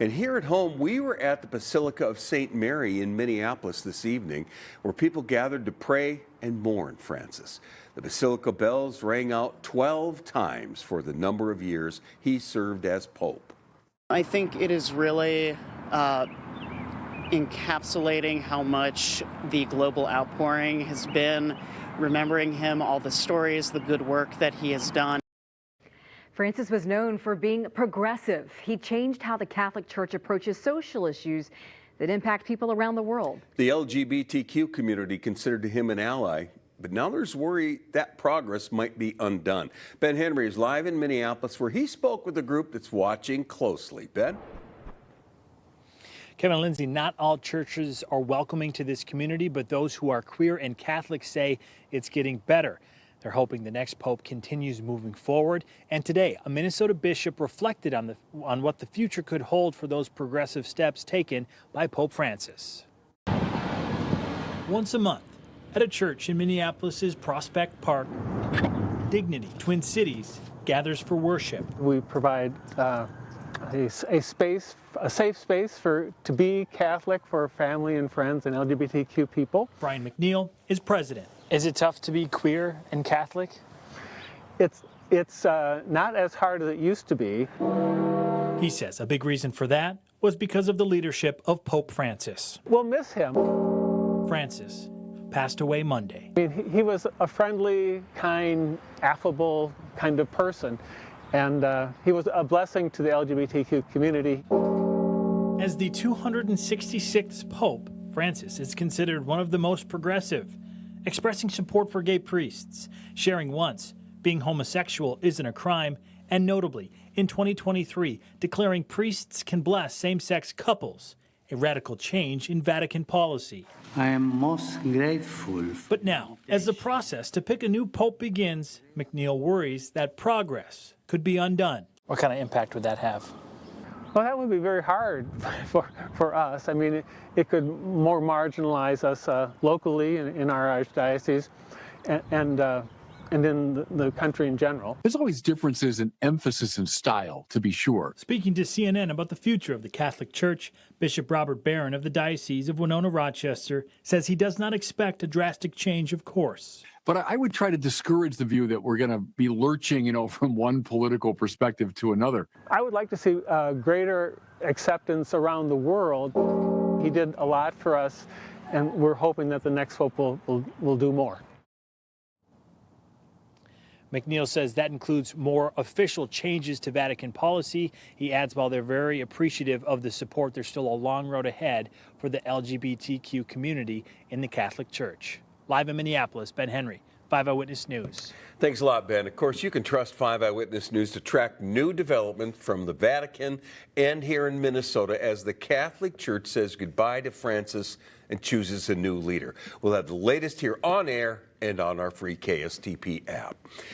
And here at home, we were at the Basilica of St. Mary in Minneapolis this evening, where people gathered to pray and mourn Francis. The Basilica bells rang out 12 times for the number of years he served as Pope. I think it is really encapsulating how much the global outpouring has been, remembering him, all the stories, the good work that he has done. Francis was known for being progressive. He changed how the Catholic Church approaches social issues that impact people around the world. The LGBTQ community considered him an ally, but now there's worry that progress might be undone. Ben Henry is live in Minneapolis, where he spoke with a group that's watching closely. Ben? Kevin and Lindsay, not all churches are welcoming to this community, but those who are queer and Catholic say it's getting better. They're hoping the next pope continues moving forward. And today, a Minnesota bishop reflected on what the future could hold for those progressive steps taken by Pope Francis. Once a month, at a church in Minneapolis's Prospect Park, Dignity Twin Cities gathers for worship. We provide a safe space to be Catholic for family and friends and LGBTQ people. Brian McNeil is president. Is it tough to be queer and Catholic? It's not as hard as it used to be. He says a big reason for that was because of the leadership of Pope Francis. We'll miss him. Francis passed away Monday. I mean, he was a friendly, kind, affable kind of person, and he was a blessing to the LGBTQ community. As the 266th Pope, Francis is considered one of the most progressive, expressing support for gay priests, sharing once being homosexual isn't a crime, and notably, in 2023, declaring priests can bless same-sex couples, a radical change in Vatican policy. I am most grateful. But now, as the process to pick a new pope begins, McNeil worries that progress could be undone. What kind of impact would that have? Well, that would be very hard for us. I mean, it could more marginalize us locally in our archdiocese and in the country in general. There's always differences in emphasis and style, to be sure. Speaking to CNN about the future of the Catholic Church, Bishop Robert Barron of the Diocese of Winona-Rochester says he does not expect a drastic change of course. But I would try to discourage the view that we're going to be lurching, from one political perspective to another. I would like to see greater acceptance around the world. He did a lot for us, and we're hoping that the next pope will do more. McNeil says that includes more official changes to Vatican policy. He adds while they're very appreciative of the support, there's still a long road ahead for the LGBTQ community in the Catholic Church. Live in Minneapolis, Ben Henry, 5 Eyewitness News. Thanks a lot, Ben. Of course, you can trust 5 Eyewitness News to track new development from the Vatican and here in Minnesota as the Catholic Church says goodbye to Francis and chooses a new leader. We'll have the latest here on air and on our free KSTP app.